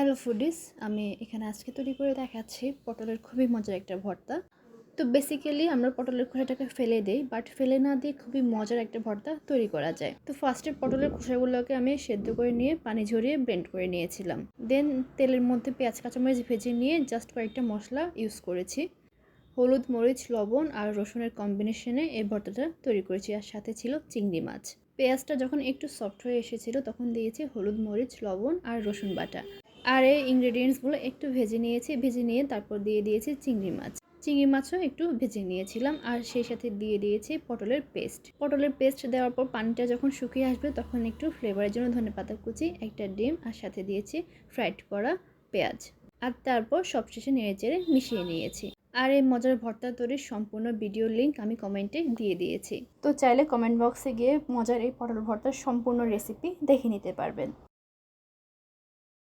Hello foodies, আমি এখানে আজকে তৈরি করে দেখাচ্ছি পটলের খুবই মজার একটা ভর্তা। তো বেসিক্যালি আমরা পটলের খোসাটাকে ফেলে দেই, বাট ফেলে না দিয়ে খুবই মজার একটা ভর্তা তৈরি করা যায়। তো ফার্স্টে পটলের খোসাগুলোকে আমি সেদ্ধ করে নিয়ে পানি ঝরিয়ে ব্লেন্ড করে নিয়েছিলাম। দেন তেলের মধ্যে পেঁয়াজ কাঁচামরিচ ভেজে নিয়ে জাস্ট কয়েকটা মশলা ইউজ করেছি। হলুদ, মরিচ, লবণ আর রসুনের কম্বিনেশনে এই ভর্তাটা তৈরি করেছি, আর সাথে ছিল চিংড়ি মাছ। পেঁয়াজটা যখন একটু সফট হয়ে এসেছিল তখন দিয়েছি হলুদ, মরিচ, লবণ আর রসুন বাটা। আর এই ইনগ্রেডিয়েন্টসগুলো একটু ভেজে নিয়েছি, ভেজে নিয়ে তারপর দিয়ে দিয়েছি চিংড়ি মাছ। চিংড়ি মাছও একটু ভেজে নিয়েছিলাম, আর সেই সাথে দিয়ে দিয়েছি পটলের পেস্ট। পটলের পেস্ট দেওয়ার পর পানিটা যখন শুকিয়ে আসবে তখন একটু ফ্লেভারের জন্য ধনেপাতা কুচি, একটা ডিম আর সাথে দিয়েছি ফ্রাইড করা পেঁয়াজ। আর তারপর সবশেষে নেড়েচেড়ে মিশিয়ে নিয়েছি। আর এই মজার ভর্তা তৈরির সম্পূর্ণ ভিডিও লিঙ্ক আমি কমেন্টে দিয়ে দিয়েছি, তো চাইলে কমেন্ট বক্সে গিয়ে মজার এই পটল ভর্তার সম্পূর্ণ রেসিপি দেখে নিতে পারবেন।